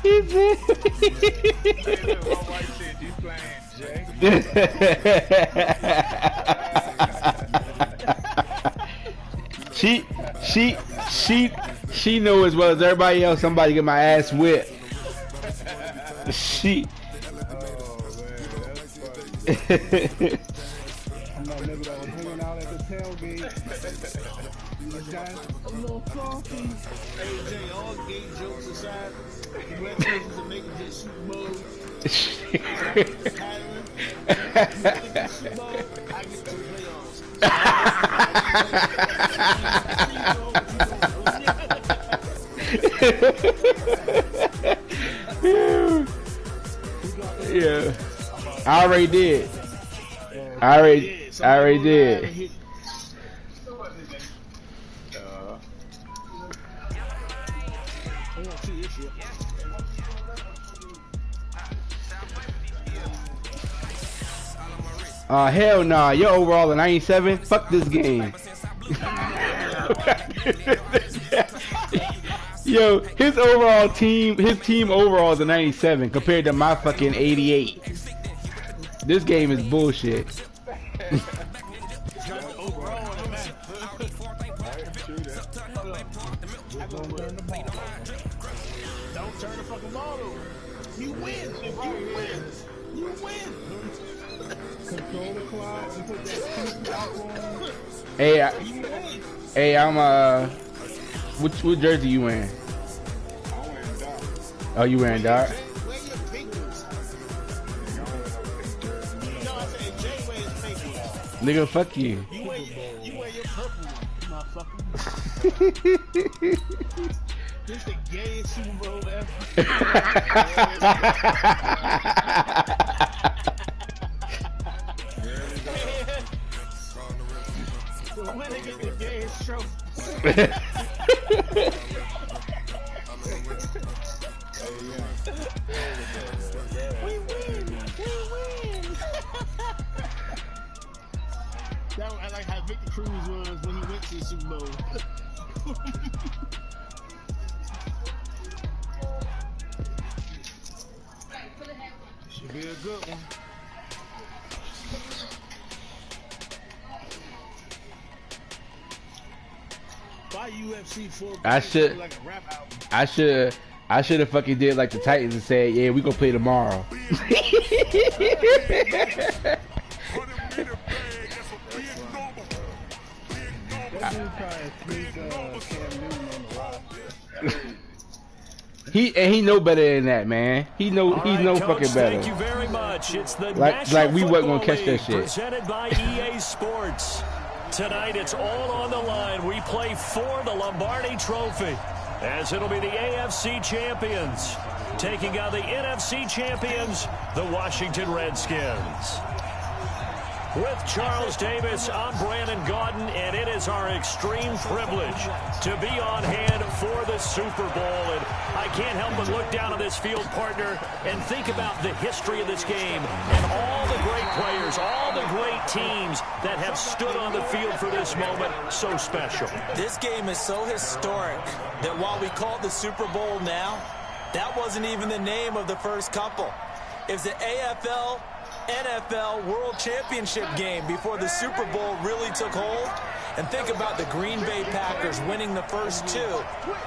look, my wife said you playing Jay. she know as well as everybody else. Somebody get my ass whipped. She. I'm that nigga that was hanging out at the tailgate. You guys a little salty. Hey Jay, all gay jokes aside, congratulations on making this Super Bowl. I get to the playoffs. Yeah. I already did. I already did. Hell nah. Your overall a 97. Fuck this game. Yo, his team overall is a 97 compared to my fucking 88. This game is bullshit. Don't turn the fucking ball over. You win. If you win, you win. Control the clock and put that Hey, I'm what jersey you wearing? I'm wearing dark. Oh, you wearing dark? Wear your pink ones. No, I said Jay wears pink ones. Nigga, fuck you. You wear your purple ones, motherfucker. This the gayest Super Bowl ever. The winner get the gayest trophy. We win. That I like how Victor Cruz was when he went to the Super Bowl. Should be a good one. Why UFC 4? Like a rap album. I should have fucking did like the Titans and said, yeah, we gonna play tomorrow. He know better than that, man. He know Coach, fucking better. Thank you very much. It's the like we wasn't gonna catch that shit. Presented by EA Sports. Tonight it's all on the line. We play for the Lombardi Trophy, as it'll be the AFC champions taking on the NFC champions, the Washington Redskins. With Charles Davis, I'm Brandon Gaudin, and it is our extreme privilege to be on hand for the Super Bowl. And I can't help but look down on this field, partner, and think about the history of this game and all the great players, all the great teams that have stood on the field for this moment. So special. This game is so historic that while we call it the Super Bowl now, that wasn't even the name of the first couple. It was the AFL NFL World Championship game before the Super Bowl really took hold. And think about the Green Bay Packers winning the first two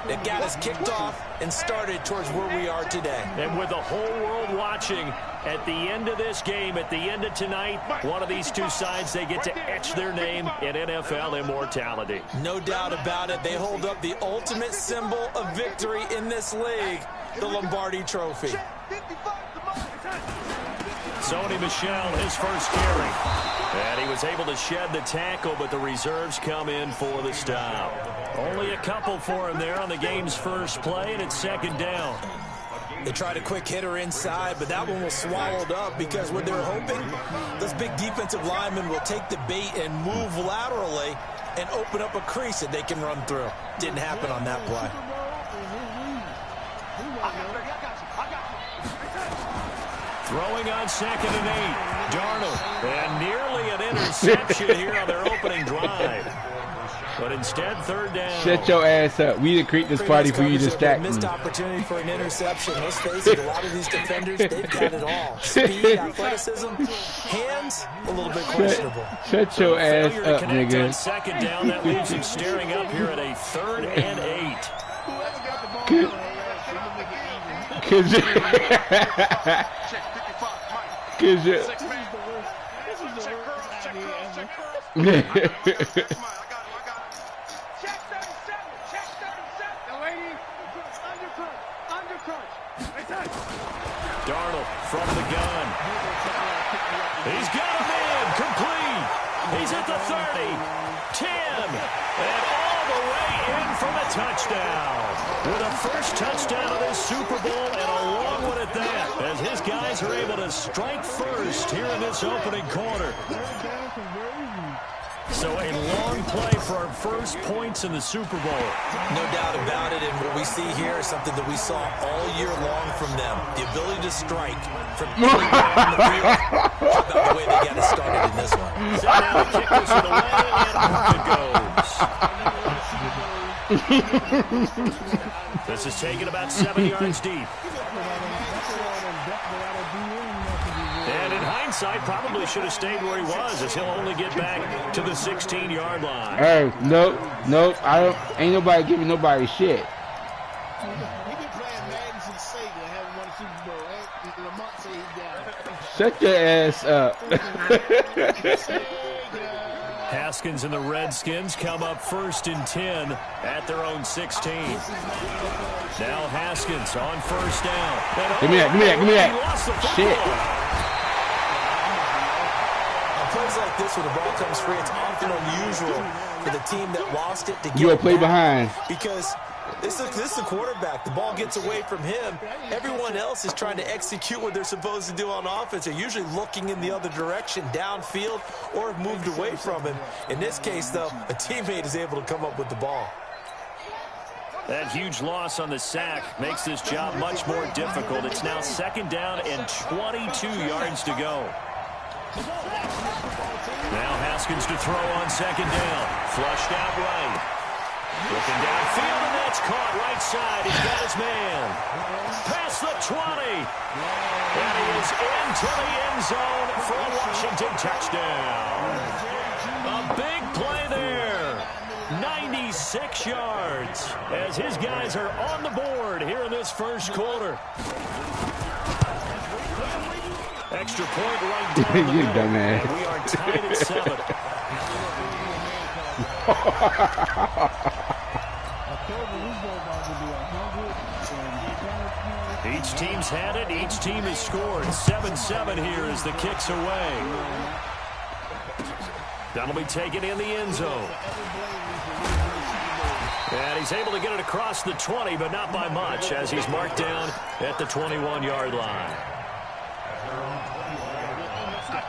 that got us kicked off and started towards where we are today. And with the whole world watching, at the end of this game, at the end of tonight, one of these two sides, they get to etch their name in NFL immortality. No doubt about it. They hold up the ultimate symbol of victory in this league, the Lombardi Trophy. Sony Michel, his first carry. And he was able to shed the tackle, but the reserves come in for the stop. Only a couple for him there on the game's first play, and it's second down. They tried a quick hitter inside, but that one was swallowed up because what they're hoping, those big defensive linemen will take the bait and move laterally and open up a crease that they can run through. Didn't happen on that play. Throwing on 2nd and 8. Darnold. And nearly an interception here on their opening drive. But instead, third down. Shut your ass up. We didn't create this party for you to distract me. Missed opportunity for an interception. Let's face it, a lot of these defenders, they've got it all. Speed, athleticism, hands, a little bit questionable. Shut your ass up, nigga. On second down, that leaves him staring up here at a 3rd and 8. Cause you. Darnold from the gun. He's got him in. Complete. He's at the 30, 10, and all the way in for the touchdown. With a first touchdown of this Super Bowl and a long one at that, as his guys are able to strike first here in this opening quarter. So a long play for our first points in the Super Bowl. No doubt about it, and what we see here is something that we saw all year long from them. The ability to strike from anywhere on the field. How about the way they got it started in this one? Set down the kick this one away, and off it goes. This is taken about 7 yards deep. And in hindsight, probably should have stayed where he was, as he'll only get back to the 16-yard line. Hey, nope. I don't. Ain't nobody giving nobody shit. He been playing Madden since Sega and haven't won a Super Bowl. Lamont said he got it. Shut your ass up. Haskins and the Redskins come up 1st and 10 at their own 16. Now Haskins on 1st down. Give me that. Shit. Plays like this when the ball comes free, it's often unusual for the team that lost it to get You a play behind. Because this is the quarterback. The ball gets away from him. Everyone else is trying to execute what they're supposed to do on offense. They're usually looking in the other direction, downfield, or have moved away from him. In this case, though, a teammate is able to come up with the ball. That huge loss on the sack makes this job much more difficult. It's now 2nd down and 22 yards to go. Now Haskins to throw on 2nd down. Flushed out right. Looking downfield, and that's caught right side. He's got his man. Past the 20. And he is into the end zone for a Washington touchdown. A big play there. 96 yards as his guys are on the board here in this first quarter. Extra point right down the middle. Dumbass. We are tied at 7. Each team's had it. Each team has scored. 7-7 here as the kick's away. That'll be taken in the end zone. And he's able to get it across the 20, but not by much, as he's marked down at the 21-yard line.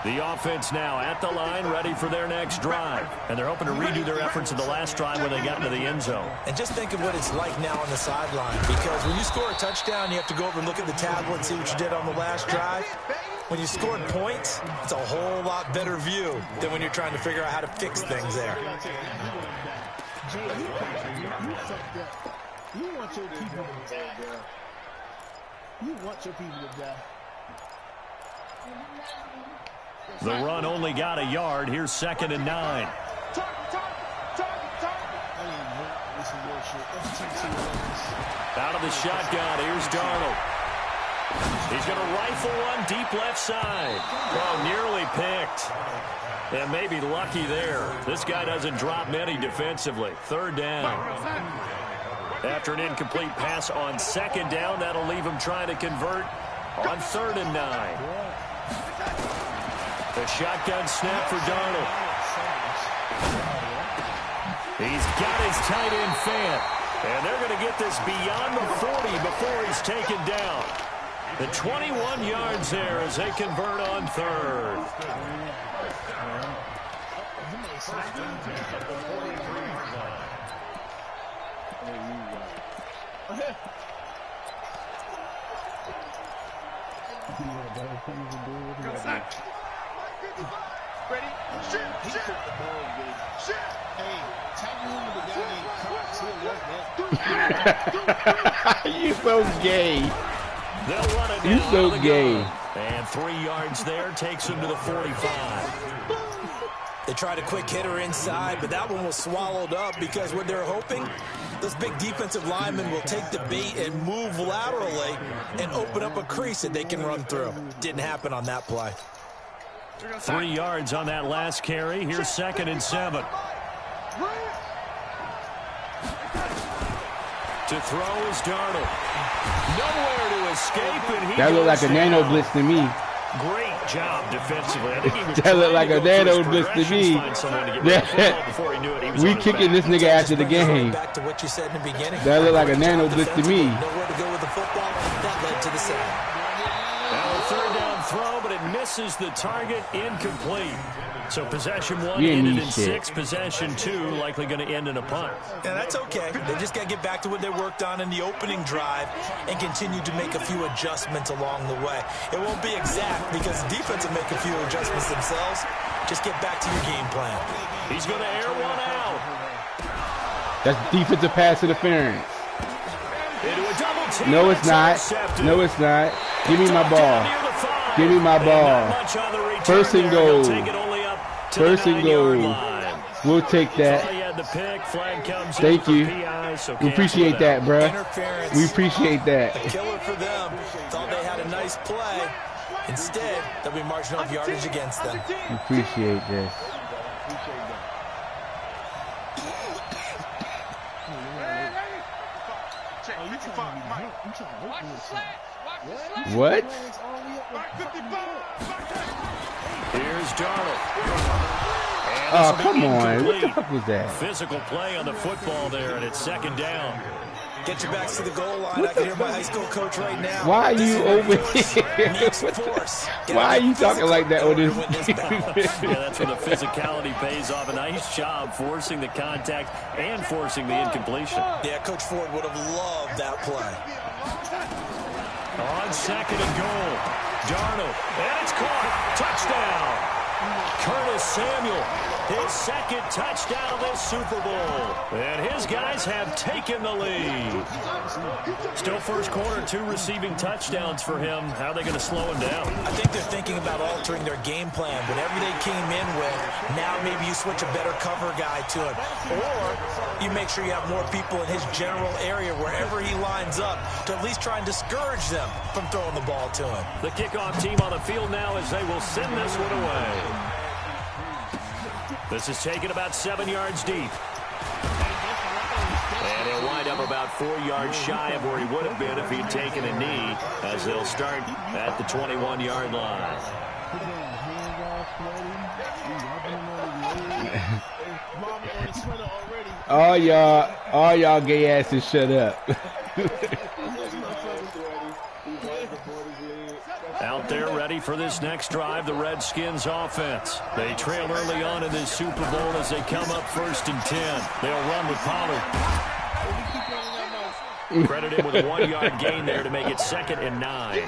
The offense now at the line, ready for their next drive. And they're hoping to redo their efforts in the last drive when they got into the end zone. And just think of what it's like now on the sideline. Because when you score a touchdown, you have to go over and look at the tablet and see what you did on the last drive. When you scored points, it's a whole lot better view than when you're trying to figure out how to fix things there. You want your people to die, bro. You want your people to die. The run only got a yard. Here's 2nd and 9. Out of the shotgun, here's Darnold. He's going to rifle one deep left side. Oh, nearly picked. And maybe lucky there. This guy doesn't drop many defensively. 3rd down. After an incomplete pass on 2nd down, that'll leave him trying to convert on 3rd and 9. The shotgun snap for Darnold. He's got his tight end fan. And they're going to get this beyond the 40 before he's taken down. The 21 yards there as they convert on 3rd. Ready? Shit, He shit, took the ball, Gabe. shit. Hey, tackle him with the guy named Cox. He'll love that. You so gay. They'll run it You down so to the gay. gun. And 3 yards there takes him to the 45. They tried a quick hitter inside, but that one was swallowed up because what they're hoping, those big defensive linemen will take the bait and move laterally and open up a crease that they can run through. Didn't happen on that play. 3 yards on that last carry. Here's 2nd and 7. To throw is Darnold. Nowhere to escape, and he That looked like a goes nano down. blitz to me. Great job defensively. I think he was That looked trying like to a go through nano his blitz to progressions, me. find someone to get rid of the football before he knew it. He was We on his kicking back. this nigga after the game. Back to what you said in the beginning. That looked like a Great nano job blitz to me. defensively. Nowhere to go with the football. That led to the sack. Now a 3rd down throw, but it misses the target, incomplete. So possession 1 You ain't ended need in shit. 6. Possession 2 likely going to end in a punt. Yeah, that's okay. They just got to get back to what they worked on in the opening drive and continue to make a few adjustments along the way. It won't be exact because the defense will make a few adjustments themselves. Just get back to your game plan. He's going to air one out. That's defensive pass interference. Into a double team. No, it's not. Intercepted. No, it's not. Give me my Down ball. near the 5. Give me my And ball. not much on the return 1st and there. He'll goal. take it only up to 1st the and 9-yard goal. line. We'll take Oh, that. he had the pick. Flag comes Thank in you. for PI, so We cancel appreciate it that, out. bruh. Interference. We appreciate that. A killer for them. Thought they had a nice play. Instead, they'll be marching off yardage against them. We appreciate this. Check 55, Mike. What? Mike 55. Here's Darnold. And Oh, this will come be on. What the incomplete. fuck was that? Physical play on the football there, and it's 2nd down. Get your backs to the goal line. I can hear my high school coach right now. Why are you over Force here? needs force. Why are you talking like that on this? Yeah, that's where the physicality pays off. A nice job forcing the contact and forcing the incompletion. Yeah, Coach Ford would have loved that play. On 2nd and goal, Darnold, and it's caught. Touchdown. Curtis Samuel, his 2nd touchdown this Super Bowl. And his guys have taken the lead. Still first quarter, 2 receiving touchdowns for him. How are they going to slow him down? I think they're thinking about altering their game plan. Whatever they came in with, now maybe you switch a better cover guy to him. Or you make sure you have more people in his general area wherever he lines up to at least try and discourage them from throwing the ball to him. The kickoff team on the field now as they will send this one away. This is taken about 7 yards deep. And he'll wind up about 4 yards shy of where he would have been if he'd taken a knee, as they'll start at the 21-yard line. All y'all gay asses shut up. Out there ready for this next drive, the Redskins offense. They trail early on in this Super Bowl as they come up 1st and 10. They'll run with Pollard. Credit him with a 1-yard gain there to make it 2nd and 9.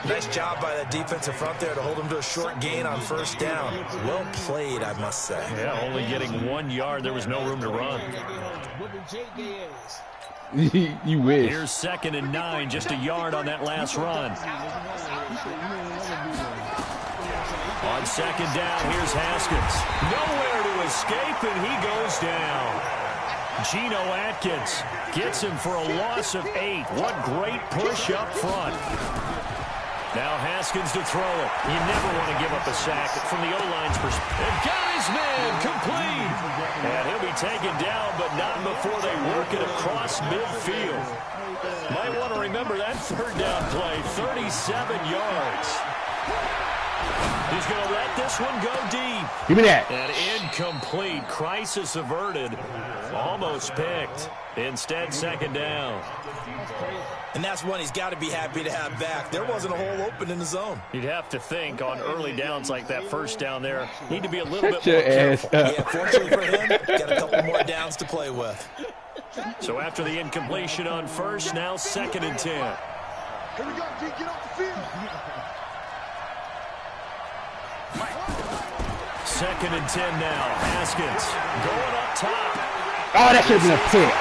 Nice job by that defensive front there to hold him to a short gain on 1st down. Well played, I must say. Yeah, only getting 1 yard. There was no room to run. You wish. Here's 2nd and 9, just a yard on that last run. On 2nd down, here's Haskins. Nowhere to escape, and he goes down. Geno Atkins gets him for a loss of 8. What great push up front. Now Haskins to throw it. You never want to give up a sack from the O-line's perspective. And got his man complete. And he'll be taken down, but not before they work it across midfield. Might want to remember that 3rd down play, 37 yards. He's going to let this one go deep. Give me that. And incomplete. Crisis averted. Almost picked. Instead, 2nd down. And that's one he's got to be happy to have back. There wasn't a hole open in the zone. You'd have to think on early downs like that 1st down there, need to be a little Shut bit more your ass careful. up. Yeah, fortunately for him, got a couple more downs to play with. So after the incompletion on 1st, now 2nd and 10. Here we go, G. Get off the field. 2nd and 10 now. Haskins going up top. Oh, that should have been a pick.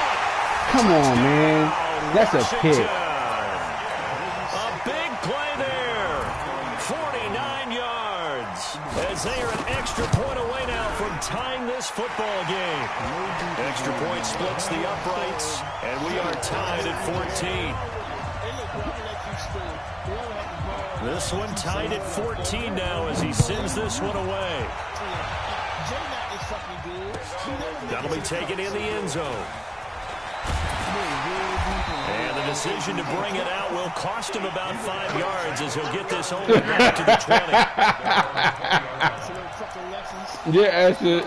Come on, man. That's a pick. A big play there. 49 yards. As they are an extra point away now from tying this football game. Extra point splits the uprights, and we are tied at 14. This one tied at 14 now as he sends this one away. That'll be taken in the end zone. And the decision to bring it out will cost him about 5 yards as he'll get this only back to the 20. Yeah, that's it.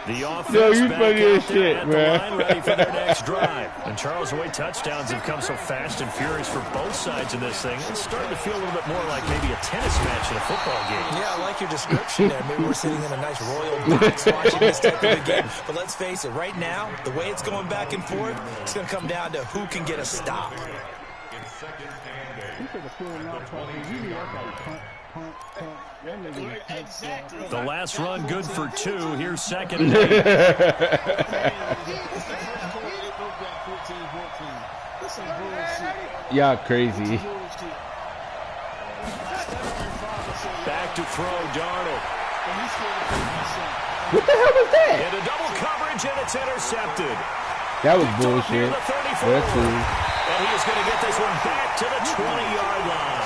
The offense Yo, you back funny out as there shit, at man. the line, ready for their next drive. And Charles, the way touchdowns have come so fast and furious for both sides in this thing, it's starting to feel a little bit more like maybe a tennis match in a football game. Yeah, I like your description there. Maybe we're sitting in a nice royal box watching this type of a game. But let's face it, right now, the way it's going back and forth, it's going to come down to who can get a stop. The last run good for 2. Here's 2nd and 8. Y'all crazy. Back to throw, Darnold. What the hell was that? Into double coverage, and it's intercepted. That was bullshit. Near the 34. That's cool. And he is going to get this one back to the 20-yard line.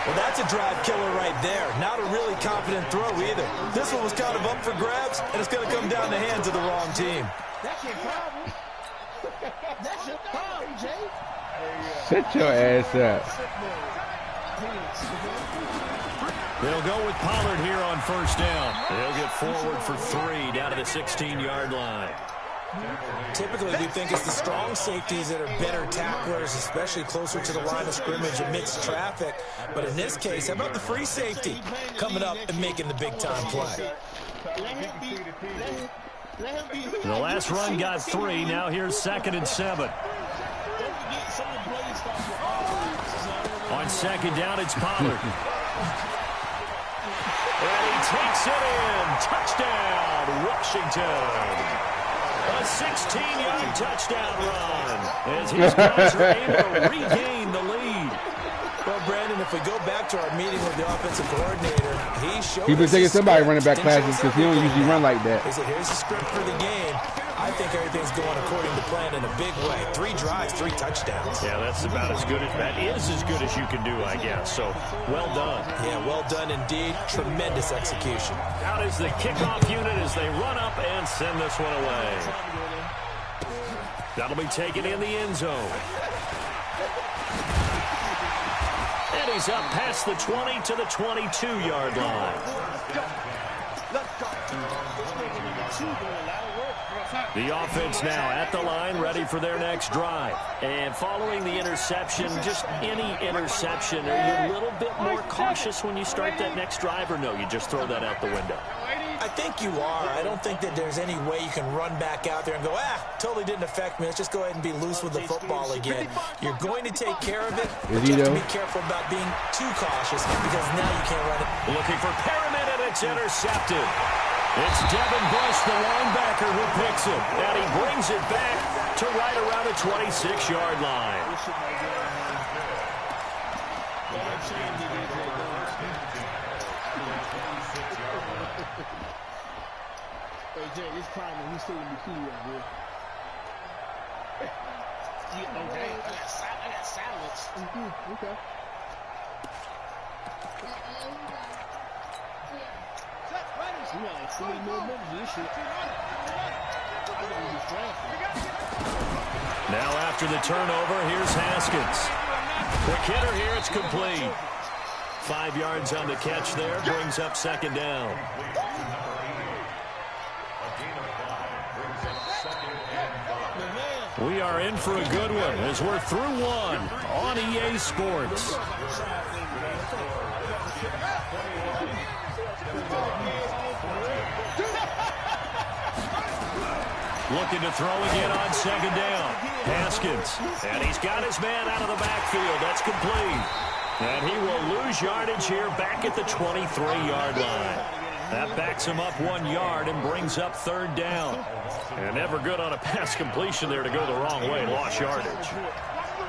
Well, that's a drive killer right there. Not a really confident throw either. This one was kind of up for grabs, and it's going to come down the hands of the wrong team. That's your problem. That's your problem, Jay. Shut your ass up. They'll go with Pollard here on first down. They'll get forward for 3 down to the 16-yard line. Typically, we think it's the strong safeties that are better tacklers, especially closer to the line of scrimmage amidst traffic. But in this case, how about the free safety coming up and making the big-time play? The last run got 3. Now here's 2nd and 7. On 2nd down, it's Pollard. And he takes it in. Touchdown, Washington. A 16-yard touchdown run as his guys are able to regain the lead. Well, Brandon, if we go back to our meeting with the offensive coordinator, he showed He's been us taking his somebody script. running back Didn't classes show because he don't usually run like that. He said, here's the script for the game. I think everything's going according to plan in a big way. 3 drives, 3 touchdowns. Yeah, that's about as good as that is as good as you can do, I guess. So, well done. Yeah, well done indeed. Tremendous execution. Out is the kickoff unit as they run up and send this one away. That'll be taken in the end zone. And he's up past the 20 to the 22-yard line. The offense now at the line, ready for their next drive. And following the interception, just any interception, are you a little bit more cautious when you start that next drive, or no, you just throw that out the window? I think you are. I don't think that there's any way you can run back out there and go, totally didn't affect me. Let's just go ahead and be loose with the football again. You're going to take care of it, but you have to be careful about being too cautious because now you can't run it. Looking for Perriman, and it's intercepted. It's Devin Bush, the linebacker, who picks it. And he brings it back to right around the 26-yard line. Hey, Jay, it's climbing. He's still in the key right here. Okay, I got silence. Okay. You got like 40 more minutes of this shit. Now after the turnover, here's Haskins. Quick hitter here, it's complete. 5 yards on the catch there, brings up 2nd down. We are in for a good one as we're through one on EA Sports. Looking to throw again on 2nd down. Haskins, and he's got his man out of the backfield. That's complete. And he will lose yardage here back at the 23-yard line. That backs him up 1 yard and brings up 3rd down. And never good on a pass completion there to go the wrong way. Lost yardage.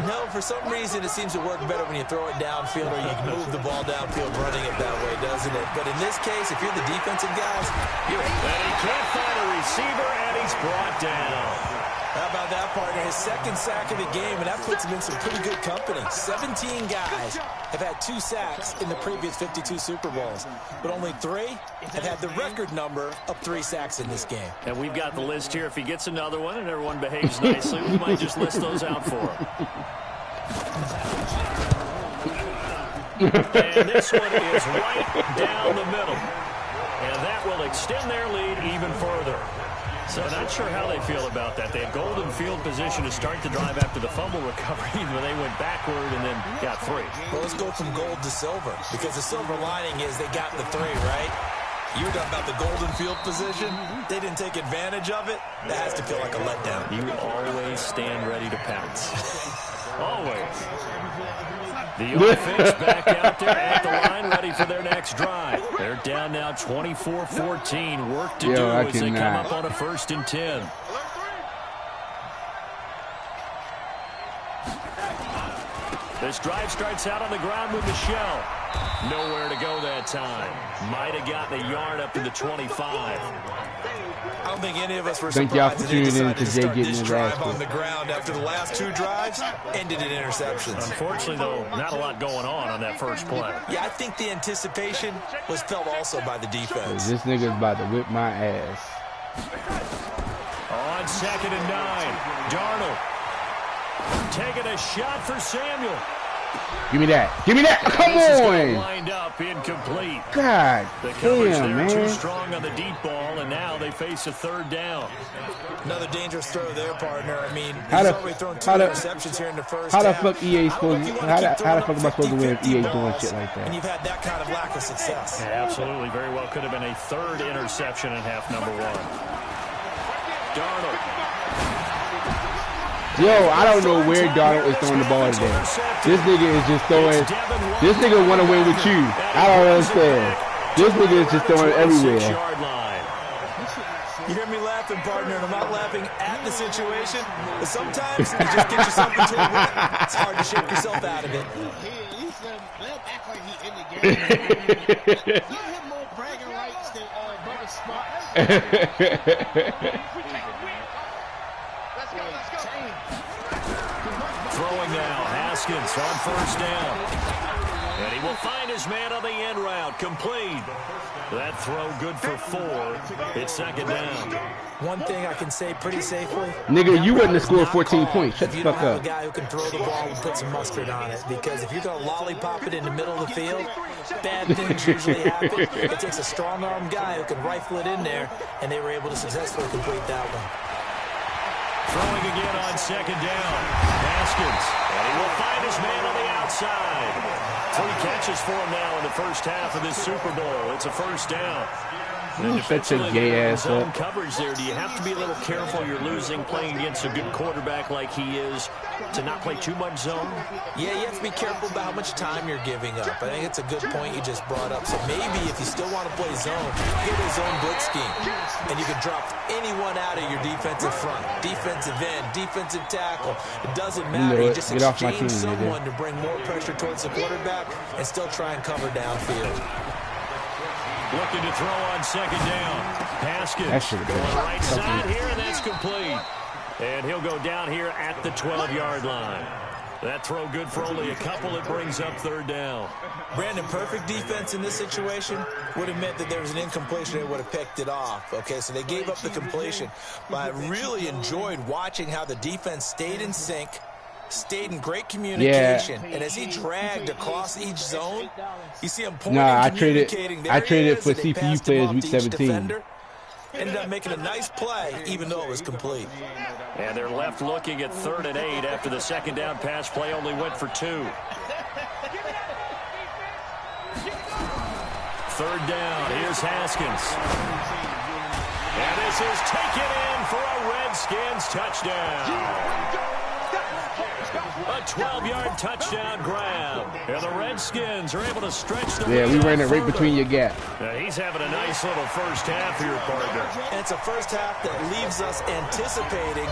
No, for some reason it seems to work better when you throw it downfield or you can move the ball downfield running it that way, doesn't it? But in this case, if you're the defensive guys, you're... And he can't find a receiver, and he's brought down. How about that, partner? His 2nd sack of the game, and that puts him in some pretty good company. 17 guys have had 2 sacks in the previous 52 Super Bowls, but only 3 have had the record number of 3 sacks in this game. And we've got the list here. If he gets another one and everyone behaves nicely, we might just list those out for him. And this one is right down the middle. And that will extend their lead even further. So not sure how they feel about that. They had golden field position to start the drive after the fumble recovery, but they went backward and then got 3. Well, let's go from gold to silver, because the silver lining is they got the 3, right? You were talking about the golden field position. They didn't take advantage of it. That has to feel like a letdown. You always stand ready to pounce. Always. The offense back out there at the line, ready for their next drive. They're down now 24-14. Work to do as they come up on a 1st and 10. This drive starts out on the ground with Michelle. Nowhere to go that time. Might have gotten a yard up to the 25. I don't think any of us were surprised that he decided to start this drive on the ground after the last 2 drives ended in interceptions. Unfortunately, though, not a lot going on that first play. Yeah, I think the anticipation was felt also by the defense. This nigga's about to whip my ass. On 2nd and 9, Darnold taking a shot for Samuel. Give me that. Give me that. Come on. Lined up, incomplete. God the coverage damn, there man. Too strong on the deep ball, and now they face a 3rd down. Another dangerous throw there, partner. I mean, he's already thrown 2 interceptions here in the first half. How the fuck EA supposed to? How the fuck am I supposed to win if EA doing shit like that? And you've had that kind of lack of success. Yeah, absolutely, very well could have been a 3rd interception in half number 1. Darnold. Yo, I don't know where Darnold is throwing the ball today. This nigga is just throwing. This nigga want to win with you. I don't understand. This nigga is just throwing everywhere. You hear me laughing, partner, and I'm not laughing at the situation, but sometimes you just get yourself into a rut. It's hard to shake yourself out of it. They'll act like he's in the game. Give him more bragging rights than Brother Smart. Throwing now, Haskins on 1st down. And he will find his man on the end route, complete. That throw good for 4. It's 2nd down. One thing I can say pretty safely. Nigga, you wouldn't have scored 14 points. Shut the fuck up. A guy who can throw the ball and put some mustard on it. Because if you're going to lollipop it in the middle of the field, bad things usually happen. It takes a strong-arm guy who can rifle it in there, and they were able to successfully complete that one. Throwing again on 2nd down. Haskins. And he will find his man on the outside. 3 catches for him now in the first half of this Super Bowl. It's a 1st down. Such a gay ass zone coverage there. Do you have to be a little careful? You're losing, playing against a good quarterback like he is, to not play too much zone? Yeah, you have to be careful about how much time you're giving up. I think it's a good point you just brought up. So maybe if you still want to play zone, get a zone blitz scheme. And you can drop anyone out of your defensive front. Defensive end, defensive tackle. It doesn't matter. You just exchange someone to bring more pressure towards the quarterback and still try and cover downfield. Looking to throw on 2nd down. Haskins going right side here, and that's complete. And he'll go down here at the 12-yard line. That throw good for only a couple. It brings up 3rd down. Brandon, perfect defense in this situation would have meant that there was an incompletion. They would have picked it off. Okay, so they gave up the completion. But I really enjoyed watching how the defense stayed in sync, stayed in great communication, and as he dragged across each zone, you see him pointing, I traded for CPU players week 17. Defender. Ended up making a nice play, even though it was complete. And they're left looking at 3rd and 8 after the 2nd down pass play only went for 2. 3rd down, here's Haskins. And this is taken in for a Redskins touchdown. A 12-yard touchdown grab. And the Redskins are able to stretch the Yeah, we ran it right between your gap. He's having a nice little first half here, partner. And it's a first half that leaves us anticipating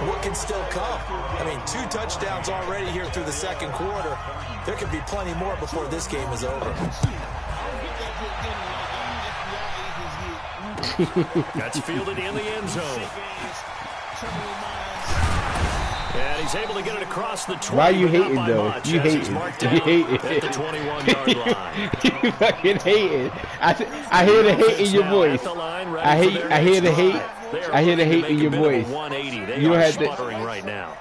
what can still come. I mean, 2 touchdowns already here through the second quarter. There could be plenty more before this game is over. That's fielded in the end zone. And he's able to get it across the 20. Why you hating, though? You hating. You hating. At the 21-yard line. You fucking hating. I hear the hate in your voice. I hear the hate. I hear the hate in your voice. You don't have to. Right now.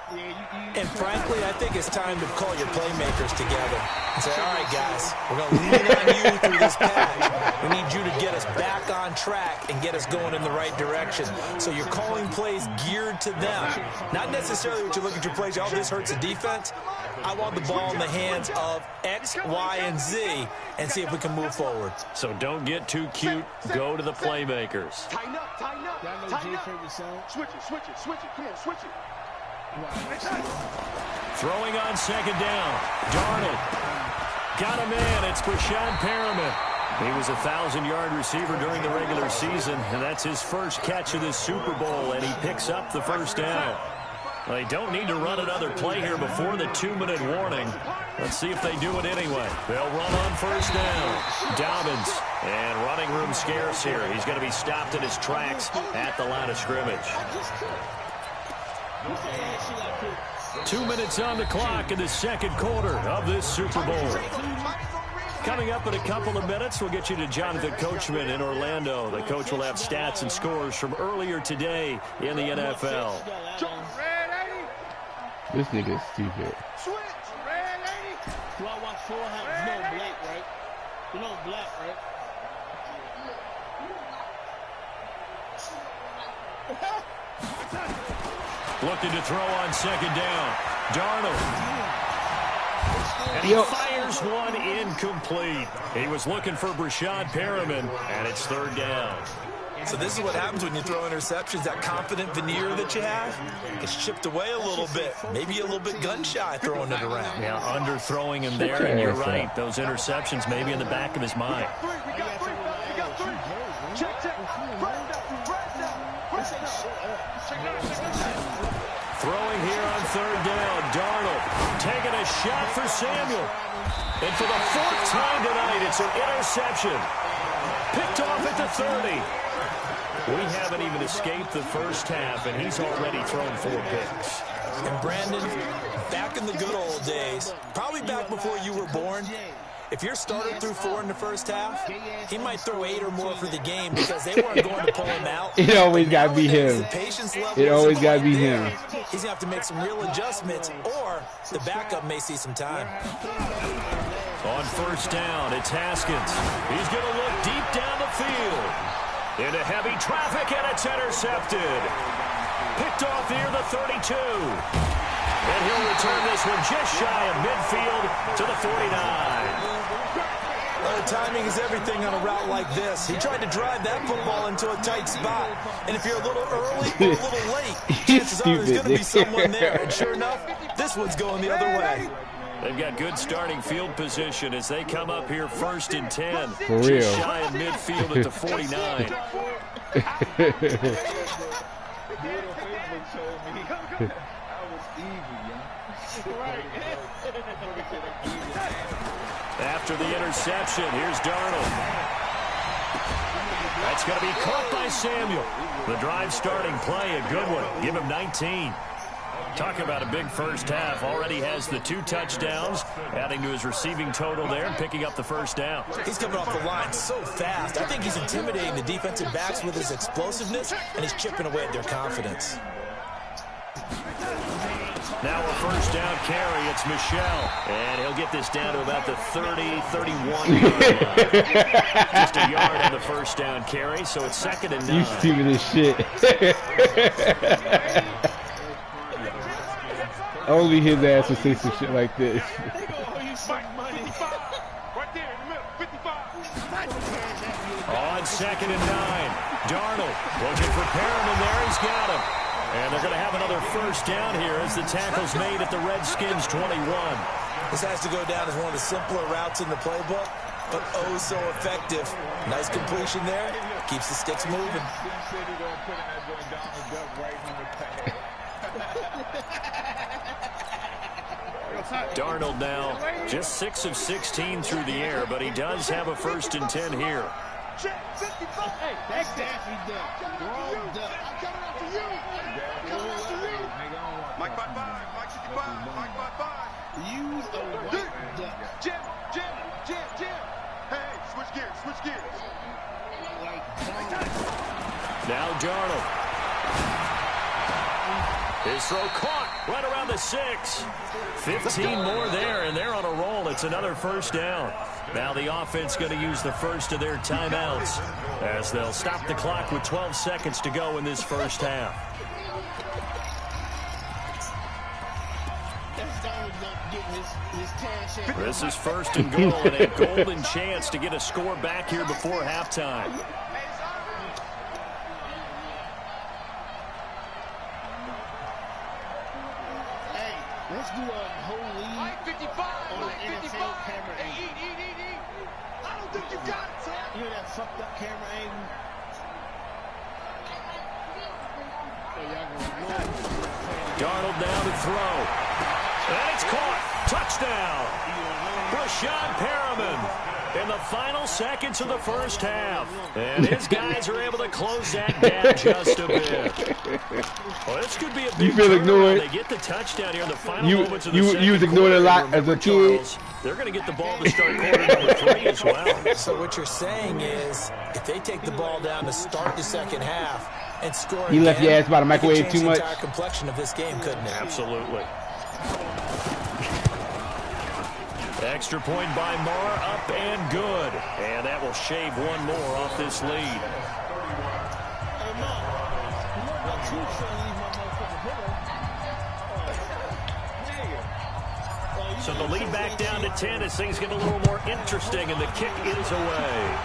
And frankly, I think it's time to call your playmakers together and say, all right, guys, we're going to lean on you through this patch. We need you to get us back on track and get us going in the right direction. So you're calling plays geared to them. Not necessarily what you look at your plays, oh, this hurts the defense. I want the ball in the hands of X, Y, and Z and see if we can move forward. So don't get too cute. Go to the playmakers. Tighten up, tighten up. Y'all know Jay's favorite song? Switch it, switch it, switch it. Come on, switch it. Throwing on second down. Darnold. Got a man. It's Brashad Perriman. He was a 1,000-yard receiver during the regular season, and that's his first catch of this Super Bowl, and he picks up the first down. Well, they don't need to run another play here before the 2-minute warning. Let's see if they do it anyway. They'll run on first down. Dobbins. And running room scarce here. He's going to be stopped in his tracks at the line of scrimmage. 2 minutes on the clock in the second quarter of this Super Bowl. Coming up in a couple of minutes, we'll get you to Jonathan Coachman in Orlando. The coach will have stats and scores from earlier today in the NFL. This nigga is stupid. Do I watch Full House? You know Black, right? You know Black, right? Looking to throw on second down. Darnold. And he fires one incomplete. He was looking for Brashad Perriman, and it's third down. So this is what happens when you throw interceptions. That confident veneer that you have gets chipped away a little bit. Maybe a little bit gun-shy throwing it around. Yeah, underthrowing him there, and you're right. Those interceptions maybe in the back of his mind. Throwing here on third down. Darnold taking a shot for Samuel. And for the 4th time tonight, it's an interception. Picked off at the 30. We haven't even escaped the first half, and he's already thrown 4 picks. And Brandon, back in the good old days, probably back before you were born, if your starter threw 4 in the first half, he might throw 8 or more for the game because they weren't going to pull him out. It always got to be him. It always got to be him. He's going to have to make some real adjustments, or the backup may see some time. On first down, it's Haskins. He's going to look deep down the field. Into heavy traffic, and it's intercepted. Picked off near the 32. And he'll return this one just shy of midfield to the 49. Timing is everything on a route like this. He tried to drive that football into a tight spot. And if you're a little early or a little late, chances are there's going to be someone there. And sure enough, this one's going the other way. They've got good starting field position as they come up here 1st and 10. For real. Just shy of midfield at the 49. After the interception, here's Darnold. That's going to be caught by Samuel. The drive starting play, a good one. Give him 19. Talk about a big first half. Already has the 2 touchdowns, adding to his receiving total there and picking up the first down. He's coming off the line so fast. I think he's intimidating the defensive backs with his explosiveness, and he's chipping away at their confidence. Now a first down carry. It's Michel. And he'll get this down to about the 30, 31 yard line. Just a yard on the first down carry, so it's 2nd and 9. You stupid as shit. Only his ass would say some shit like this. On 2nd and 9. Darnold looking for Perriman there. He's got him. And they're going to have another first down here as the tackle's made at the Redskins 21. This has to go down as one of the simpler routes in the playbook, but oh so effective. Nice completion there. Keeps the sticks moving. Darnold now just 6 of 16 through the air, but he does have a 1st and 10 here. Hey, that's Daffy Duck. Wrong duck. I'm coming after you. I'm coming after you. Mike 5-5. Mike 65. Mike 5-5. Use a white duck. Jim. Hey, switch gears. Like Now Darnold. His throw caught right around the 6. 15 more there, and they're on a roll. It's another first down. Now the offense going to use the first of their timeouts as they'll stop the clock with 12 seconds to go in this first half. This is 1st and goal, and a golden chance to get a score back here before halftime. Hey, let's do a whole league 55. on the NFL camera angle. Eat. I don't think you got it, son. You know that fucked up camera angle? Darnold down to throw. And it's caught. Touchdown. Brashad Perriman in the final seconds of the first half. And his guys are able to close that gap just a bit. Well, this could be a big You feel ignored. They get the touchdown here in the final moments of the You was ignored a lot as a kid. They're going to get the ball to start quarter number 3 as well. So what you're saying is, if they take the ball down to start the second half and score You left your ass by the it could microwave change too the much. entire complexion of this game, couldn't it? Absolutely. Extra point by Marr, up and good. And that will shave one more off this lead. So the lead back down to 10 as things get a little more interesting, and the kick is away.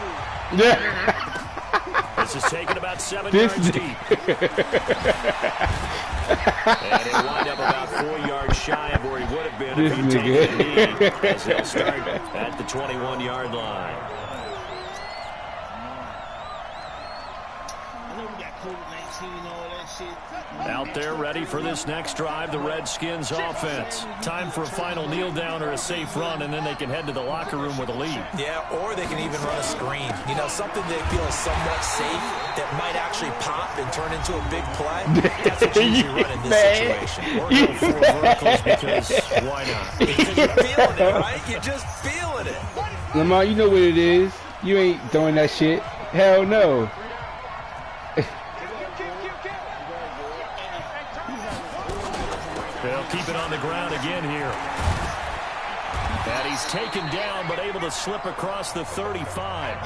This is taken about 7 yards deep. And he'll wind up about 4 yards shy of where he would have been if he'd taken the knee, as they'll start at the 21-yard line. I know we got COVID-19 and all that shit. Out there ready for this next drive, the Redskins offense. Time for a final kneel down or a safe run, and then they can head to the locker room with a lead. Yeah, or they can even run a screen. You know, something they feel is somewhat safe that might actually pop and turn into a big play. That's what you usually run in this situation. Or go for verticals because why not? Because you're feeling it, right? You're just feeling it. Lamar, you know what it is. You ain't doing that shit. Hell no. They'll keep it on the ground again here. And he's taken down, but able to slip across the 35.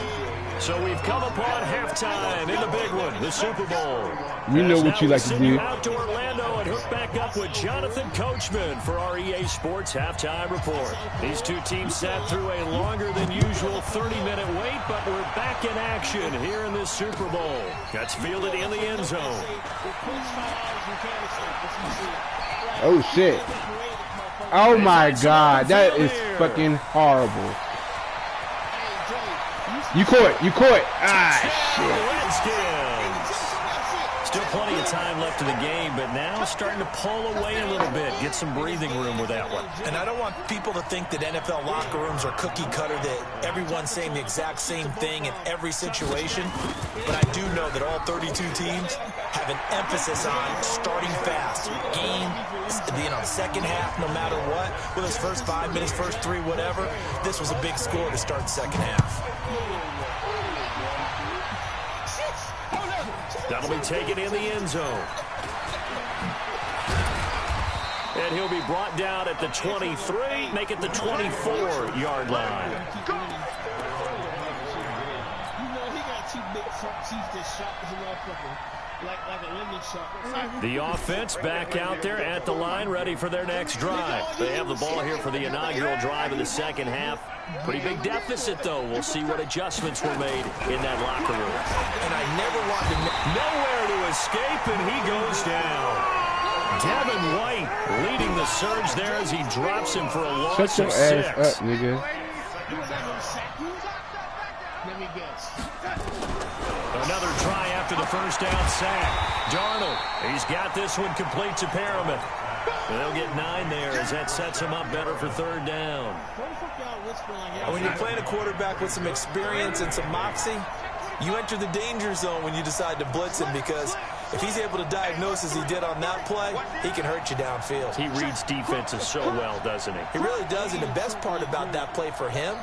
So we've come upon halftime in the big one, the Super Bowl. You know what you like to do. Out to Orlando and hook back up with Jonathan Coachman for our EA Sports halftime report. These two teams sat through a longer than usual 30-minute wait, but we're back in action here in this Super Bowl. That's fielded in the end zone. Oh shit. Oh my god, that is fucking horrible. You caught. Ah, Redskins. Still plenty of time left in the game, but now starting to pull away a little bit. Get some breathing room with that one. And I don't want people to think that NFL locker rooms are cookie cutter, that everyone's saying the exact same thing in every situation. But I do know that all 32 teams have an emphasis on starting fast. Game, being on second half no matter what. Whether it's first 5 minutes, first 3, whatever. This was a big score to start the second half. That'll be taken in the end zone. And he'll be brought down at the 23, make it the 24-yard line. You know, he got 2 big front teeth that sharp as a motherfucker. Like a lemon sharp. The offense back out there at the line, ready for their next drive. They have the ball here for the inaugural drive of the second half. Pretty big deficit, though. We'll see what adjustments were made in that locker room. And I never want to... Nowhere to escape, and he goes down. Devin White leading the surge there as he drops him for a loss Shut your of ass 6. up, nigga. Let me guess. Another try after the first down sack. Darnold, he's got this one complete to Perriman. They'll get 9 there as that sets him up better for 3rd down. When you're playing a quarterback with some experience and some moxie, you enter the danger zone when you decide to blitz him, because if he's able to diagnose as he did on that play, he can hurt you downfield. He reads defenses so well, doesn't he? He really does, and the best part about that play for him,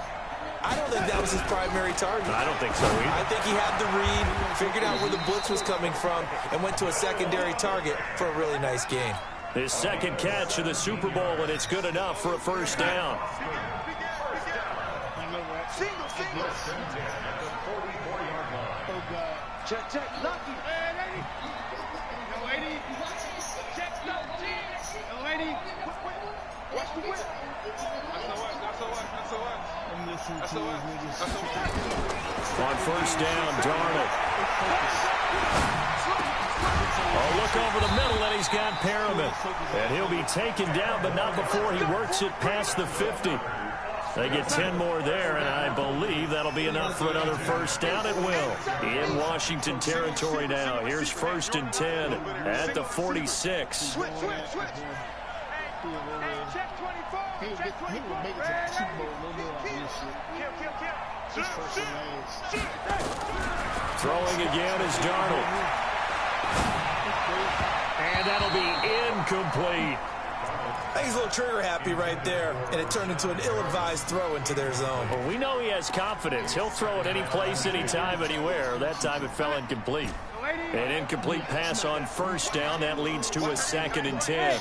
I don't think that was his primary target. I don't think so either. I think he had the read, figured out where the blitz was coming from, and went to a secondary target for a really nice gain. His second catch of the Super Bowl, and it's good enough for a 1st down. Check. Lucky. Yo, lady. Check, Yo, lady. Watch the whip. That's the one. On 1st down, Darnold. Oh, look over the middle, and he's got Perriman. And he'll be taken down, but not before he works it past the 50. They get 10 more there, and I believe that'll be enough for another 1st down. It will. In Washington territory now. Here's 1st and 10 at the 46. Switch. Hey, check 24. He would make it to the Super Bowl, no more on this shit. Throwing again is Darnold. And that'll be incomplete. I think he's a little trigger happy right there, and it turned into an ill-advised throw into their zone. Well, we know he has confidence. He'll throw it any place, anytime, anywhere. That time it fell incomplete. An incomplete pass on 1st down. That leads to a 2nd and 10.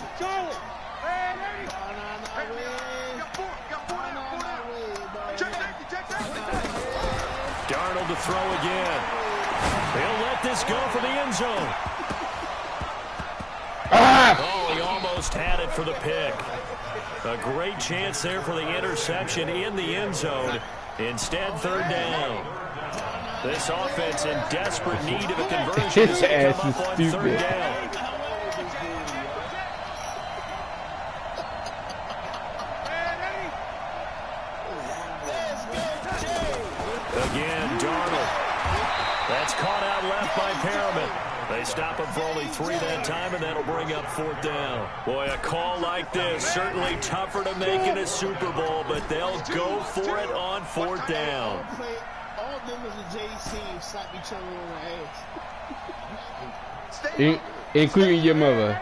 Darnold to throw again. He'll let this go for the end zone. Oh, he almost had it for the pick. A great chance there for the interception in the end zone. Instead, 3rd down. This offense in desperate need of a conversion as they come up on 3rd down. Again, Darnold. That's caught out left by Perriman. They stop him for only 3 that time, and that'll bring up 4th down. Boy, a call like this, certainly tougher to make in a Super Bowl, but they'll go for it on 4th down. All members of Jayy's team slap each other on the ass. Including your mother.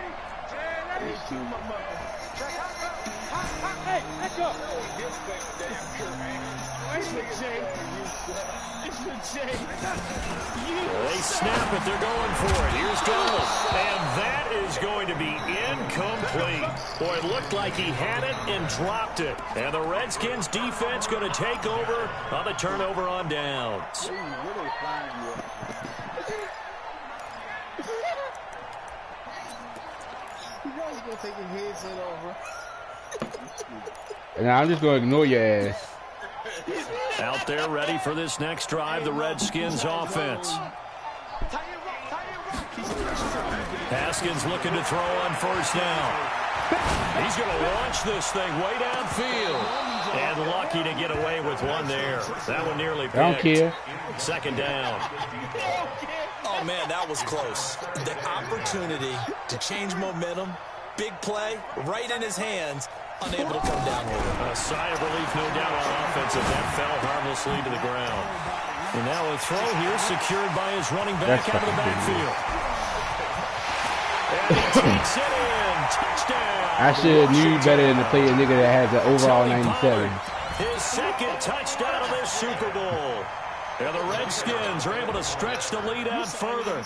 They snap it. They're going for it. Here's Darnold. And that is going to be incomplete. Boy, it looked like he had it and dropped it. And the Redskins defense going to take over on the turnover on downs. And I'm just going to ignore your ass. Out there ready for this next drive, the Redskins offense. Haskins looking to throw on 1st down. He's going to launch this thing way downfield. And lucky to get away with one there. That one nearly picked. I don't care. 2nd down. Oh, man, that was close. The opportunity to change momentum, big play, right in his hands, unable to come down with it. A sigh of relief, no doubt, on offense, as that fell harmlessly to the ground. And now a throw here secured by his running back out of the backfield. And he takes it in. Touchdown. I should have knew better than to play a nigga that has an overall 97. His 2nd touchdown of this Super Bowl. And the Redskins are able to stretch the lead out further.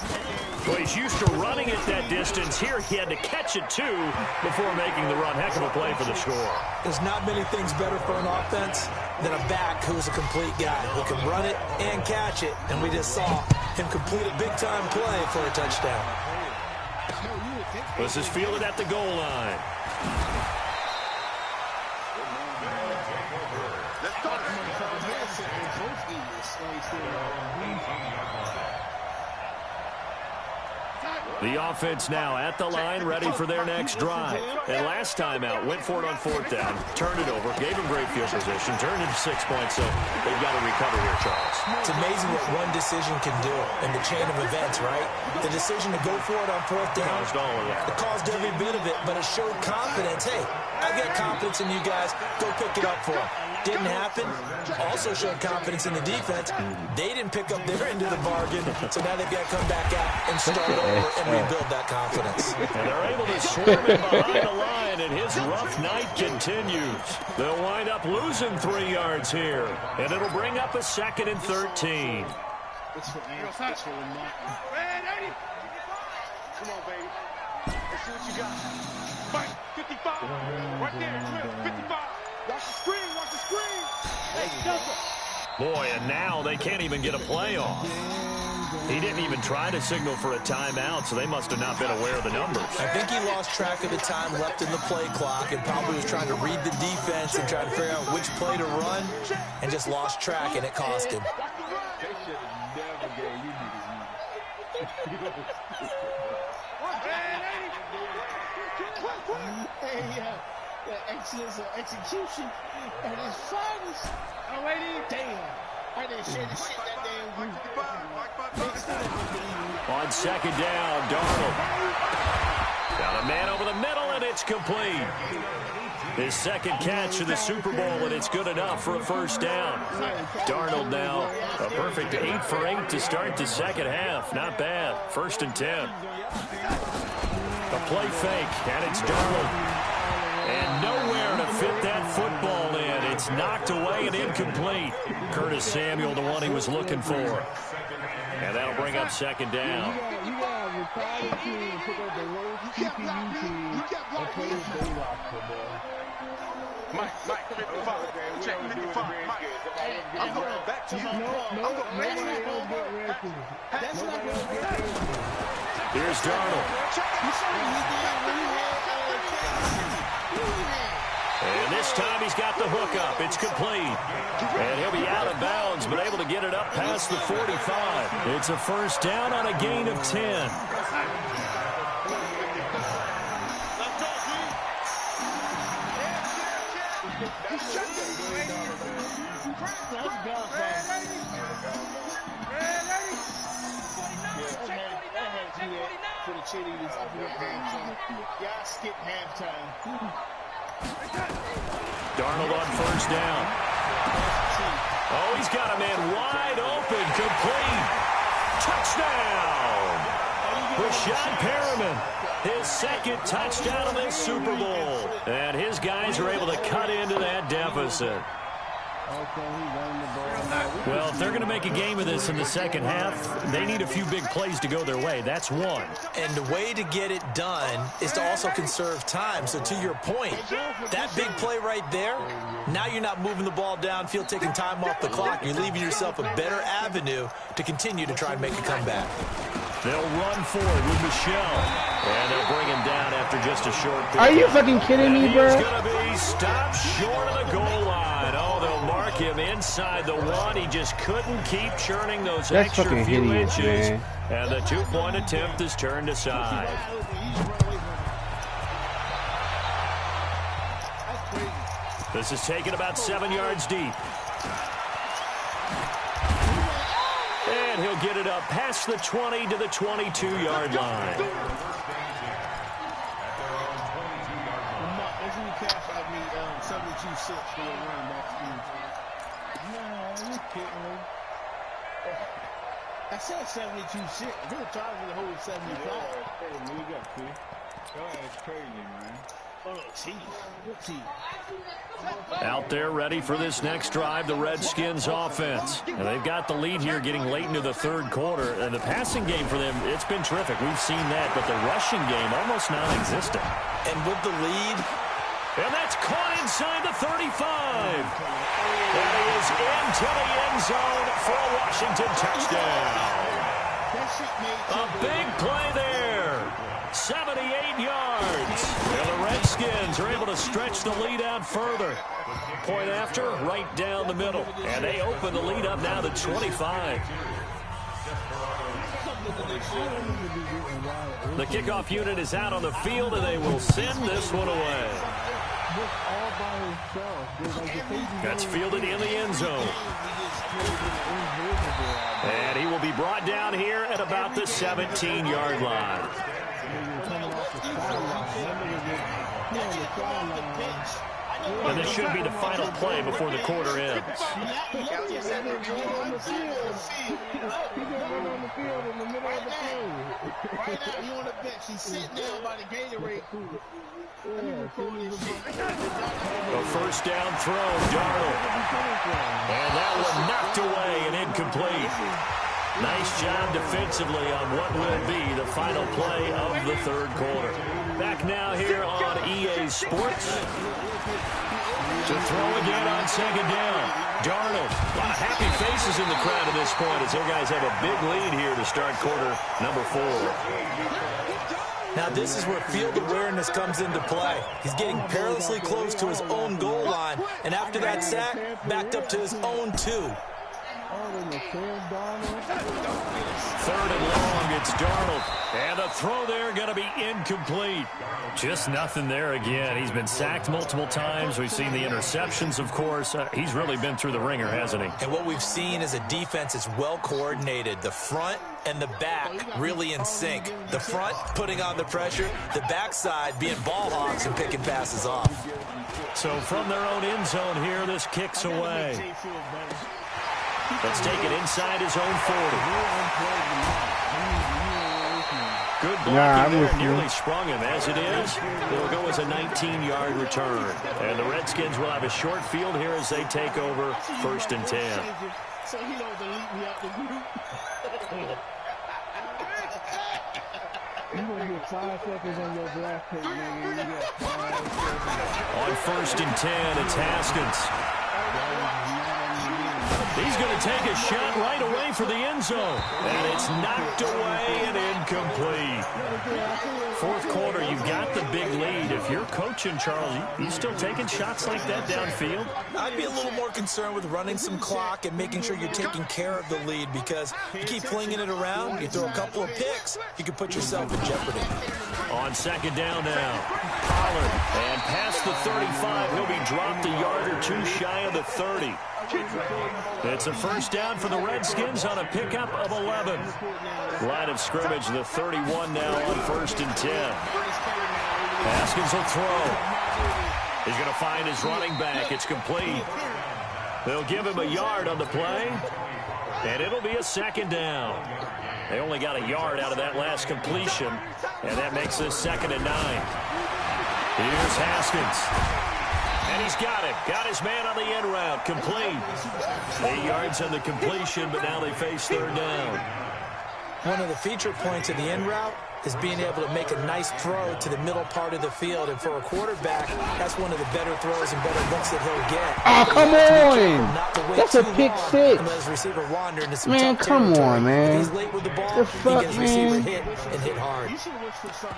Well, he's used to running it that distance. Here he had to catch it, too, before making the run. Heck of a play for the score. There's not many things better for an offense than a back who's a complete guy who can run it and catch it. And we just saw him complete a big-time play for a touchdown. This is fielded at the goal line. offense now at the line, ready for their next drive. And last time out, went for it on 4th down, turned it over, gave them great field position, turned into 6 points, so they've got to recover here, Charles. It's amazing what one decision can do in the chain of events, right? The decision to go for it on 4th down, Caused all of that. it caused every bit of it, but it showed confidence. Hey, I've got confidence in you guys. Go pick it up for them. Didn't happen. Also showed confidence in the defense. They didn't pick up their end of the bargain, so now they've got to come back out and start over and rebuild that confidence. And they're able to swarm him behind the line, and his rough night continues. They'll wind up losing 3 yards here, and it'll bring up a 2nd and 13. It's for Ant. It's for Lamont. Man, 80. Come on, baby. Let's see what you got. Mike, 55. Right there, Cliff, 55. Watch the screen, watch the screen. Hey, double. Boy, and now they can't even get a play off. He didn't even try to signal for a timeout, so they must have not been aware of the numbers. I think he lost track of the time left in the play clock and probably was trying to read the defense and try to figure out which play to run and just lost track, and it cost him. They should have never gave you Hey, the excellence of execution at its finest. Oh, lady. Damn. I didn't share the shit that damn group. On 2nd down, Darnold. Got a man over the middle, and it's complete. His 2nd catch of the Super Bowl, and it's good enough for a 1st down. Darnold now a perfect 8 for 8 to start the 2nd half. Not bad. 1st and 10. A play fake, and it's Darnold. And nowhere to fit that football in. It's knocked away and incomplete. Curtis Samuel, the one he was looking for. And that'll bring up 2nd down. You got a retired team and pick up the worst CPU team and play with their roster, boy. Mike, 55. Check 55. Mike. I'm going back to you. Nobody else get Redskins. That's not going to Nobody else get Redskins. Here's Darnold. You saw what he did when he had And this time he's got the hook up. It's complete. And he'll be out of bounds, but able to get it up past the 45. It's a 1st down on a gain of 10. For the cheerleaders, I forgot halftime. Y'all skip halftime. Darnold on 1st down. Oh, he's got a man wide open, complete. Touchdown! Rashad Perriman, his 2nd touchdown of this Super Bowl. And his guys are able to cut into that deficit. Well, if they're going to make a game of this in the 2nd half, they need a few big plays to go their way. That's one. And the way to get it done is to also conserve time. So to your point, that big play right there, now you're not moving the ball downfield, taking time off the clock. You're leaving yourself a better avenue to continue to try and make a comeback. They'll run for it with Michelle. And they'll bring him down after just a short period. Are you fucking kidding me, bro? He's going to be stopped short of the goal line. Oh, they'll mark him inside the 1. He just couldn't keep churning those That's extra fucking few hideous, inches. man. And the 2-point attempt is turned aside. This is taken about 7 yards deep. And he'll get it up past the 20 to the 22-yard line. I said 72 cents. If they were charging the whole 75. That's crazy, man. Oh, no, cheese. What cheese? Out there ready for this next drive, the Redskins offense. And they've got the lead here getting late into the 3rd quarter. And the passing game for them, it's been terrific. We've seen that. But the rushing game, almost non-existent. And with the lead, and that's caught inside the 35. That is into the end zone for a Washington touchdown. A big play there. 78 yards. And the Redskins are able to stretch the lead out further. Point after, right down the middle. And they open the lead up now to 25. The kickoff unit is out on the field, and they will send this one away. That's fielded in the end zone. And he will be brought down here at about the 17-yard line. And this should be the final play before the quarter ends. A first down throw, Darnold. And that one knocked away and incomplete. Nice job defensively on what will be the final play of the third quarter. Back now here on EA Sports. To throw again on second down. Darnold. A lot of happy faces in the crowd at this point as their guys have a big lead here to start quarter number 4. Now this is where field awareness comes into play. He's getting perilously close to his own goal line, and after that sack, backed up to his own 2. Third and long, it's Darnold. And the throw there going to be incomplete. Just nothing there again. He's been sacked multiple times. We've seen the interceptions, of course. He's really been through the ringer, hasn't he? And what we've seen is a defense is well coordinated. The front and the back really in sync. The front putting on the pressure. The backside being ball hogs and picking passes off. So from their own end zone here, this kicks away. Let's take it inside his own 40. Good blocking there, nearly sprung him. As it is, it'll go as a 19-yard return. And the Redskins will have a short field here as they take over 1st and 10. So he don't delete me out the group. You're going to get 5 seconds on your draft pick, nigga. On 1st and 10, it's Haskins. He's going to take a shot right away for the end zone. And it's knocked away and incomplete. Fourth quarter, you've got the big lead. If you're coaching, Charles, you still taking shots like that downfield? I'd be a little more concerned with running some clock and making sure you're taking care of the lead, because you keep flinging it around, you throw a couple of picks, you can put yourself in jeopardy. On second down now, Pollard. And past the 35, he'll be dropped a yard or 2 shy of the 30. It's a first down for the Redskins on a pickup of 11. Line of scrimmage, the 31 now on 1st and 10. Haskins will throw. He's going to find his running back. It's complete. They'll give him a yard on the play, and it'll be a second down. They only got a yard out of that last completion, and that makes this 2nd and 9. Here's Haskins. And he's got it. Got his man on the end route. Complete. 8 yards on the completion, but now they face 3rd down. One of the feature points of the end route is being able to make a nice throw to the middle part of the field. And for a quarterback, that's one of the better throws and better looks that he'll get. Oh, come on. That's a pick 6. Receiver wander into some man, tough come on, man. If he's late with the ball, The fuck, he gets receiver man. hit and hit hard.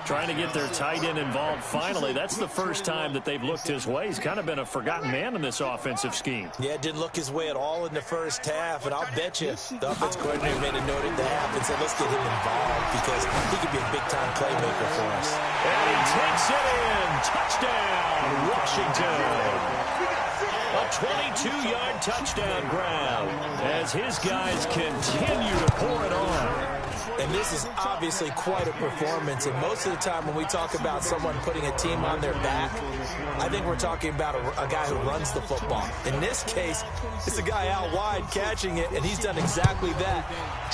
Trying to get their tight end involved finally. That's the first time that they've looked his way. He's kind of been a forgotten man in this offensive scheme. Yeah, it didn't look his way at all in the first half, and I'll bet you the offense coordinator made a note at the half and said, let's get him involved because he could be a big-time playmaker for us. And he takes it in. Touchdown, Washington. A 22-yard touchdown grab as his guys continue to pour it on. And this is obviously quite a performance. And most of the time when we talk about someone putting a team on their back, I think we're talking about a guy who runs the football. In this case, it's a guy out wide catching it, and he's done exactly that,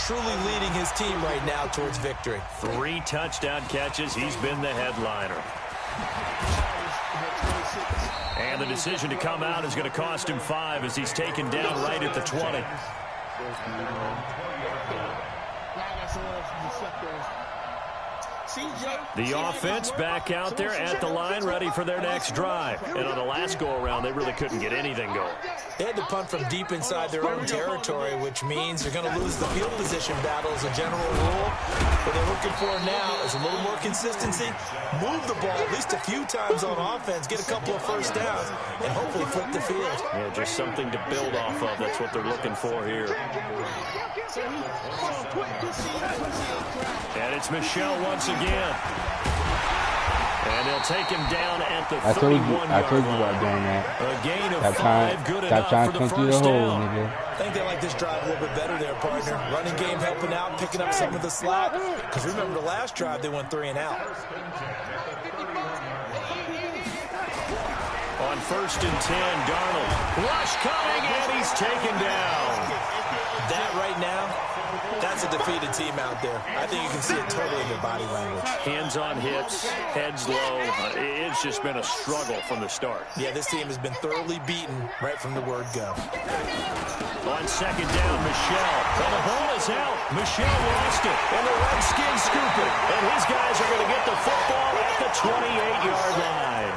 truly leading his team right now towards victory. 3 touchdown catches. He's been the headliner. And the decision to come out is going to cost him 5 as he's taken down right at the 20. The offense back out there at the line, ready for their next drive. And on the last go-around, they really couldn't get anything going. They had to punt from deep inside their own territory, which means they're going to lose the field position battle as a general rule. What they're looking for now is a little more consistency, move the ball at least a few times on offense, get a couple of first downs, and hopefully flip the field. Yeah, just something to build off of. That's what they're looking for here. And it's Michelle once again. And they'll take him down at the 31-yard line. I told you about doing that. A gain of 5, good enough trying for to the come through the first hole, down. nigga. I think they like this drive a little bit better there, partner. Running game helping out, picking up some of the slack. Because remember the last drive, they went 3 and out. On 1st and 10, Darnold. Rush coming, and he's taken down. That right now, that's a defeated team out there. I think you can see it totally in their body language. Hands on hips, heads low. It's just been a struggle from the start. Yeah, this team has been thoroughly beaten right from the word go. On 2nd down, Michelle. And the ball is out. Michelle lost it. And the Redskins scoop it. And his guys are going to get the football at the 28-yard line.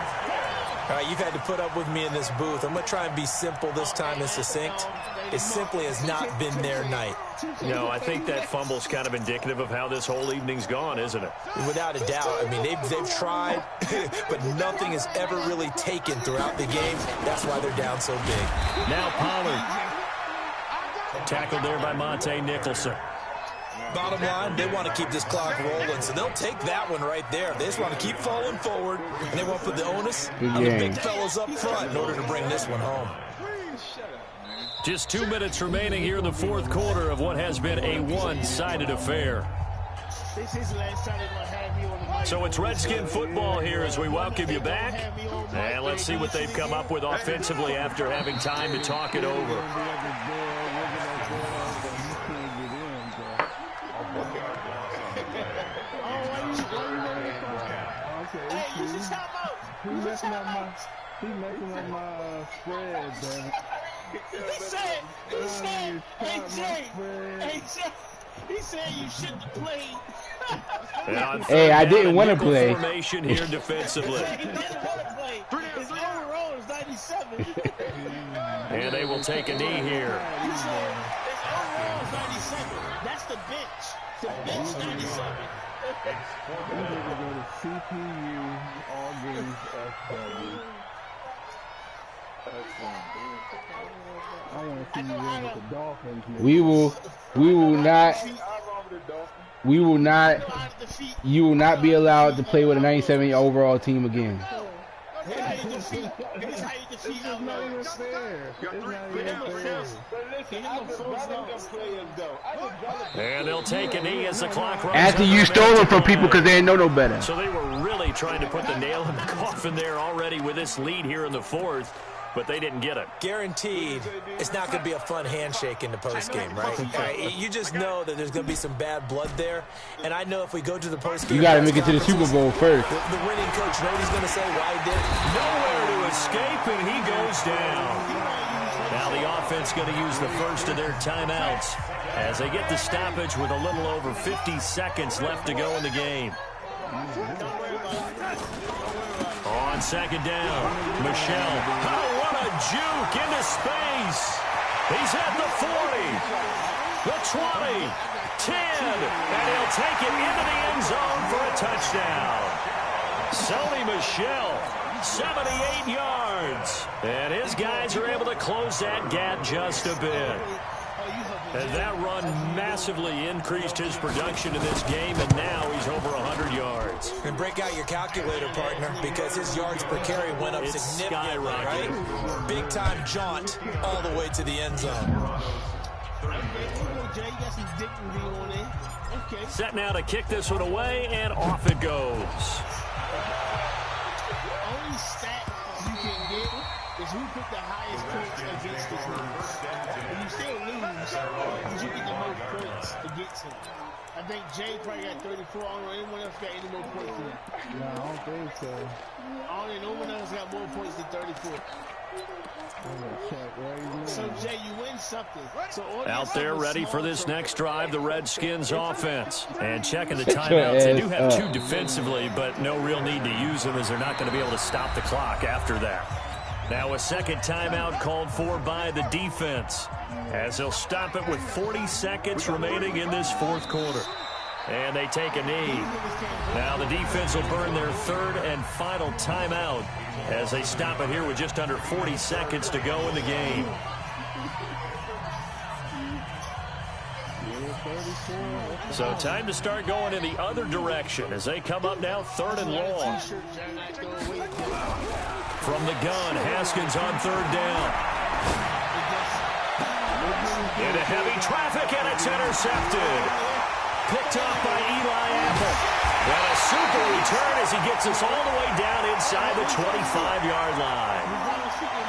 All right, you've had to put up with me in this booth. I'm going to try and be simple this time and succinct. It simply has not been their night. No, I think that fumble's kind of indicative of how this whole evening's gone, isn't it? Without a doubt. I mean, they've tried, but nothing has ever really taken throughout the game. That's why they're down so big. Now Pollard. Tackled there by Monte Nicholson. Bottom line, they want to keep this clock rolling, so they'll take that one right there. They just want to keep falling forward, and they want to put the onus on the big fellas up front in order to bring this one home. Just 2 minutes remaining here in the 4th quarter of what has been a one-sided affair. So it's Redskin football here as we welcome you back. And let's see what they've come up with offensively after having time to talk it over. He's messing up my spread, damn it. He said you shouldn't have played. Hey, I didn't want to play. Formation here defensively. He didn't want to play. His overall is 97. And they will take a knee here. His overall is 97. That's the bench. The bench 97. We're going to go to CPU, all games FW. I want to see you win with the Dolphins. You will not be allowed to play with a 97 overall team again. Here's how you defeat them. Not even fair. And they'll take a knee as the clock runs. After you stole them from people because they didn't know no better. So they were really trying to put the nail in the coffin there already with this lead here in the 4th, but they didn't get it. Guaranteed, it's not going to be a fun handshake in the postgame, right? You just know that there's going to be some bad blood there, and I know if we go to the postgame, you got to make it to the Super Bowl first. The winning coach, know what he's going to say, why he did it. Nowhere to escape, and he goes down. Now the offense going to use the first of their timeouts as they get the stoppage with a little over 50 seconds left to go in the game. On 2nd down, Michelle. Oh, what a juke into space. He's at the 40, the 20, 10, and he'll take it into the end zone for a touchdown. Sony Michel, 78 yards. And his guys are able to close that gap just a bit. And that run massively increased his production in this game, and now he's over 100 yards. And break out your calculator, partner, because his yards per carry went up significantly, right? Big-time jaunt all the way to the end zone. Set now to kick this one away, and off it goes. Only stat you can get is who put the highest points against the team. And you still lose because you get the most points against him. I think Jay probably got 34. I don't know anyone else got any more points than that. No, I don't think so. I don't think no one else got more points than 34. So, Jay, you win something. So out there ready for this next drive, the Redskins offense. And checking the timeouts. They do have 2 defensively, but no real need to use them as they're not going to be able to stop the clock after that. Now a second timeout called for by the defense as they'll stop it with 40 seconds remaining in this fourth quarter. And they take a knee. Now the defense will burn their 3rd and final timeout as they stop it here with just under 40 seconds to go in the game. So time to start going in the other direction as they come up now 3rd and long. From the gun, Haskins on 3rd down. Into heavy traffic, and it's intercepted. Picked off by Eli Apple. And a super return as he gets us all the way down inside the 25-yard line.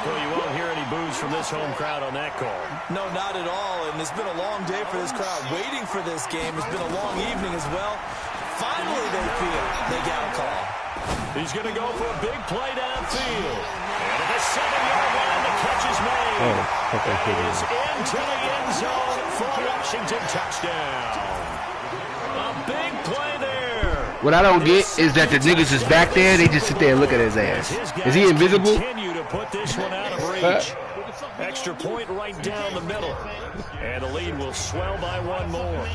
Well, you won't hear any boos from this home crowd on that call. No, not at all. And it's been a long day for this crowd. Waiting for this game. It's been a long evening as well. Finally, they feel they got a call. He's going to go for a big play downfield. And at the 7-yard line, the catch is made. It is into the end zone for a Washington touchdown. A big play there. What I don't get is that the niggas is back there. They just sit there and look at his ass. Is he invisible? Continue to put this one out of reach. Extra point right down the middle. And the lead will swell by 1 more.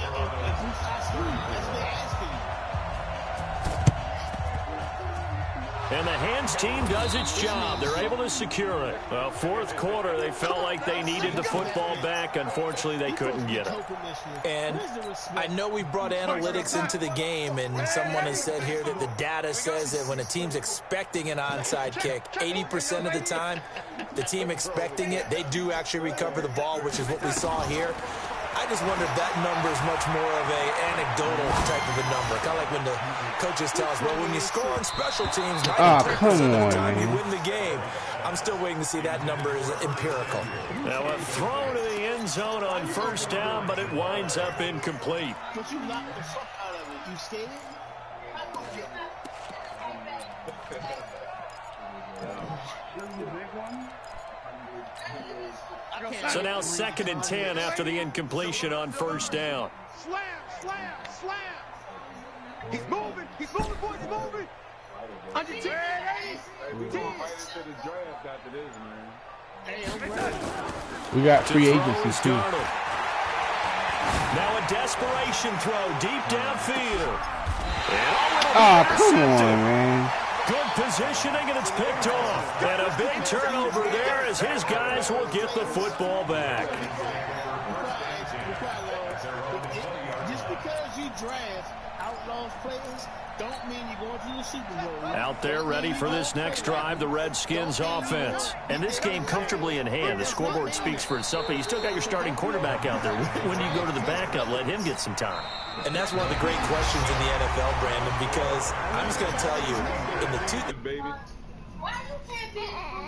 And the hands team does its job. They're able to secure it. Well, fourth quarter, they felt like they needed the football back. Unfortunately, they couldn't get it. And I know we brought analytics into the game, and someone has said here that the data says that when a team's expecting an onside kick, 80% of the time, the team expecting it, they do actually recover the ball, which is what we saw here. I just wonder if that number is much more of a anecdotal type of a number. Kind of like when the coaches tell us, well, when you score on special teams, 93% of the time you win the game. I'm still waiting to see that number is empirical. Now a throw to the end zone on 1st down, but it winds up incomplete. But you knocked the fuck out of it. You skated? So now 2nd and 10 after the incompletion on 1st down. Slam, slam, slam. He's moving, boys, he's moving. Under 10, We got free agency too. Now a desperation throw deep downfield. Oh, come on, man. Good positioning, and it's picked off. And a big turnover there as his guys will get the football back. Just because you draft outlaws players don't mean you're going to the Super Bowl. Out there ready for this next drive, the Redskins offense. And this game comfortably in hand. The scoreboard speaks for itself, but you still got your starting quarterback out there. When do you go to the backup? Let him get some time. And that's one of the great questions in the NFL, Brandon, because I'm just going to tell you, in the two... baby.